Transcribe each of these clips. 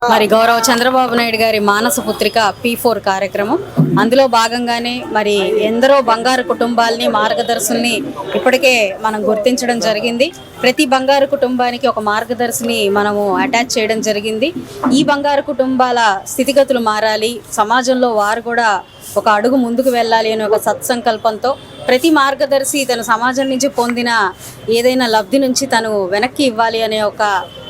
మరి గౌరవ చంద్రబాబు నాయుడు గారి మానస పుత్రిక P4 కార్యక్రమం అందులో భాగంగానే మరి ఎందరో బంగారు కుటుంబాలని మార్గదర్శుల్ని ఇప్పటికే మనం గుర్తించడం జరిగింది. ప్రతి బంగారు కుటుంబానికి ఒక మార్గదర్శిని మనము అటాచ్ చేయడం జరిగింది. ఈ బంగారు కుటుంబాల స్థితిగతులు మారాలి, సమాజంలో వారు కూడా ఒక అడుగు ముందుకు వెళ్ళాలి అనే ఒక సత్సంకల్పంతో ప్రతి మార్గదర్శి తన సమాజం నుంచి పొందిన ఏదైనా లబ్ధి నుంచి తను వెనక్కి ఇవ్వాలి అనే ఒక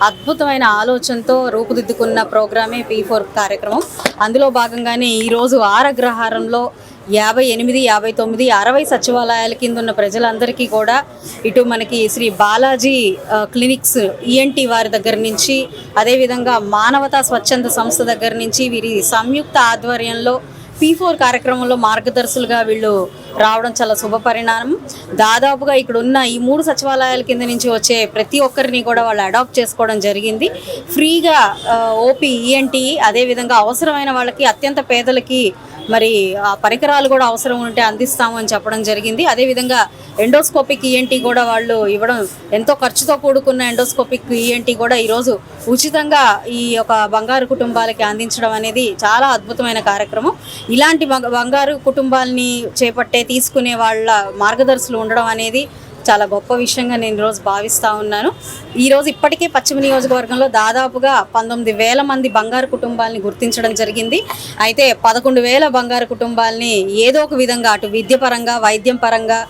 అద్భుతమైన ఆలోచనతో రూపుదిద్దుకున్న ప్రోగ్రామే P4 కార్యక్రమం. అందులో భాగంగానే ఈరోజు ఆరగ్రహారంలో 58, 59, 60 సచివాలయాల కింద ఉన్న ప్రజలందరికీ కూడా ఇటు మనకి శ్రీ బాలాజీ క్లినిక్స్ ఈఎన్టీ వారి దగ్గర నుంచి, అదేవిధంగా మానవతా స్వచ్ఛంద సంస్థ దగ్గర నుంచి వీరి సంయుక్త ఆధ్వర్యంలో P4 కార్యక్రమంలో మార్గదర్శులుగా వీళ్ళు రావడం చాలా శుభ పరిణామం. దాదాపుగా ఇక్కడ ఉన్న ఈ 3 సచివాలయాల కింద నుంచి వచ్చే ప్రతి ఒక్కరిని కూడా వాళ్ళు అడాప్ట్ చేసుకోవడం జరిగింది. ఫ్రీగా ఓపీ ఈఎన్టీ, అదేవిధంగా అవసరమైన వాళ్ళకి, అత్యంత పేదలకి మరి ఆ పరికరాలు కూడా అవసరం ఉంటే అందిస్తాము అని చెప్పడం జరిగింది. అదేవిధంగా ఎండోస్కోపిక్ ఈఎన్టీ కూడా వాళ్ళు ఇవ్వడం, ఎంతో ఖర్చుతో కూడుకున్న ఎండోస్కోపిక్ ఈఎన్టీ కూడా ఈరోజు ఉచితంగా ఈ యొక్క బంగారు కుటుంబాలకి అందించడం అనేది చాలా అద్భుతమైన కార్యక్రమం. ఇలాంటి బంగారు కుటుంబాలని తీసుకునే వాళ్ళ మార్గదర్శులు ఉండడం అనేది చాలా గొప్ప విషయంగా నేను ఈరోజు భావిస్తూ ఉన్నాను. ఈరోజు ఇప్పటికే పశ్చిమ నియోజకవర్గంలో దాదాపుగా 19,000 మంది బంగారు కుటుంబాలని గుర్తించడం జరిగింది. అయితే 11,000 బంగారు కుటుంబాలని ఏదో ఒక విధంగా అటు విద్య పరంగా, వైద్యం పరంగా,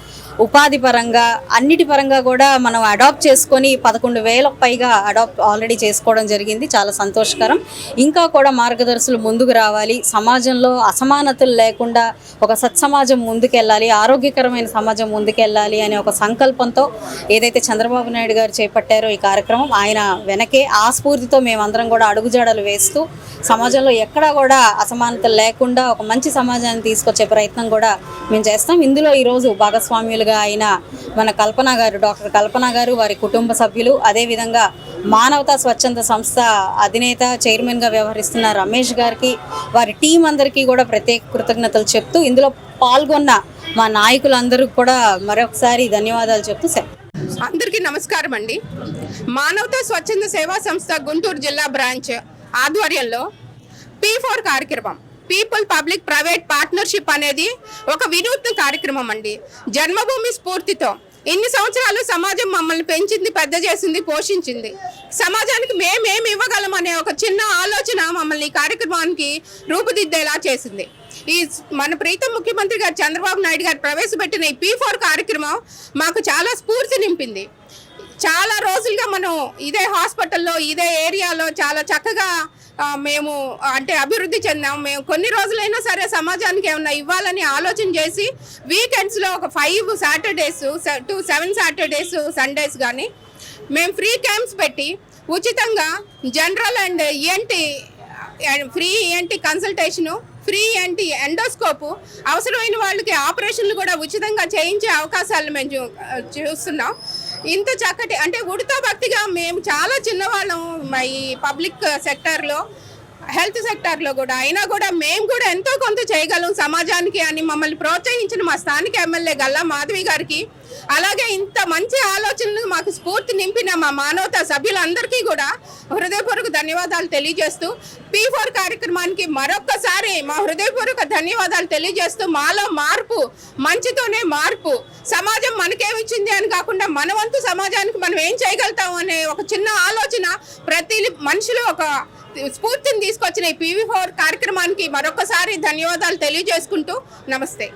ఉపాధి పరంగా, అన్నిటి పరంగా కూడా మనం అడాప్ట్ చేసుకొని 11,000కు పైగా అడాప్ట్ ఆల్రెడీ చేసుకోవడం జరిగింది. చాలా సంతోషకరం. ఇంకా కూడా మార్గదర్శులు ముందుకు రావాలి, సమాజంలో అసమానతలు లేకుండా ఒక సత్సమాజం ముందుకెళ్ళాలి, ఆరోగ్యకరమైన సమాజం ముందుకెళ్ళాలి అనే ఒక సంకల్పంతో ఏదైతే చంద్రబాబు నాయుడు గారు చేపట్టారో ఈ కార్యక్రమం, ఆయన వెనకే ఆ స్ఫూర్తితో మేమందరం కూడా అడుగుజాడలు వేస్తూ సమాజంలో ఎక్కడా కూడా అసమానతలు లేకుండా ఒక మంచి సమాజాన్ని తీసుకొచ్చే ప్రయత్నం కూడా మేము చేస్తాం. ఇందులో ఈరోజు భాగస్వామ్యులుగా అయిన మన కల్పన గారు, డాక్టర్ కల్పన గారు, వారి కుటుంబ సభ్యులు, అదేవిధంగా మానవతా స్వచ్ఛంద సంస్థ అధినేత, చైర్మన్గా వ్యవహరిస్తున్న రమేష్ గారికి, వారి టీం అందరికీ కూడా ప్రత్యేక కృతజ్ఞతలు చెప్తూ ఇందులో పాల్గొన్న మా నాయకులందరూ కూడా మరొకసారి ధన్యవాదాలు చెప్తూ అందరికీ నమస్కారం అండి. మానవతా స్వచ్ఛంద సేవా సంస్థ గుంటూరు జిల్లా బ్రాంచ్ ఆధ్వర్యంలో P4 కార్యక్రమం, పీపుల్ పబ్లిక్ ప్రైవేట్ పార్ట్నర్షిప్ అనేది ఒక వినూత్న కార్యక్రమం అండి. జన్మభూమి స్ఫూర్తితో ఇన్ని సంవత్సరాలు సమాజం మమ్మల్ని పెంచింది, పెద్ద చేసింది, పోషించింది. సమాజానికి మేమేమి ఇవ్వగలం అనే ఒక చిన్న ఆలోచన మమ్మల్ని ఈ కార్యక్రమానికి రూపుదిద్దేలా చేసింది. ఈ మన ప్రీతం ముఖ్యమంత్రి గారు చంద్రబాబు నాయుడు గారు ప్రవేశపెట్టిన ఈ P4 కార్యక్రమం మాకు చాలా స్ఫూర్తి నింపింది. చాలా రోజులుగా మనం ఇదే హాస్పిటల్లో, ఇదే ఏరియాలో చాలా చక్కగా మేము అంటే అభివృద్ధి చెందాం. మేము కొన్ని రోజులైనా సరే సమాజానికి ఏమన్నా ఇవ్వాలని ఆలోచన చేసి వీకెండ్స్లో ఒక 5 సాటర్డేస్ టు 7 సాటర్డేస్, సండేస్ కానీ మేము ఫ్రీ క్యాంప్స్ పెట్టి ఉచితంగా general and ENT, free ENT consultation, free ENT endoscope, అవసరమైన వాళ్ళకి ఆపరేషన్లు కూడా ఉచితంగా చేయించే అవకాశాలు మేము చూస్తున్నాం. ఇంత చక్కటి అంటే ఉడతా భక్తిగా మేము చాలా చిన్నవాళ్ళం ఈ పబ్లిక్ సెక్టార్లో, హెల్త్ సెక్టార్లో కూడా, అయినా కూడా మేము కూడా ఎంతో కొంత చేయగలం సమాజానికి అని మమ్మల్ని ప్రోత్సహించిన మా స్థానిక ఎమ్మెల్యే గల్లా మాధవి గారికి, అలాగే ఇంత మంచి ఆలోచనలు మాకు స్ఫూర్తి నింపిన మా మానవతా సభ్యులందరికీ కూడా హృదయపూర్వక ధన్యవాదాలు తెలియజేస్తూ P4 కార్యక్రమానికి మరొక్కసారి మా హృదయపూర్వక ధన్యవాదాలు తెలియజేస్తూ మాలో మార్పు, మంచితోనే మార్పు, సమాజం మనకేమిచ్చింది అని కాకుండా మన వంతు సమాజానికి మనం ఏం చేయగలుగుతాం అనే ఒక చిన్న ఆలోచన ప్రతి మనిషిలో ఒక స్ఫూర్తిని తీసుకొచ్చిన ఈ P4 కార్యక్రమానికి మరొకసారి ధన్యవాదాలు తెలియజేసుకుంటూ నమస్తే.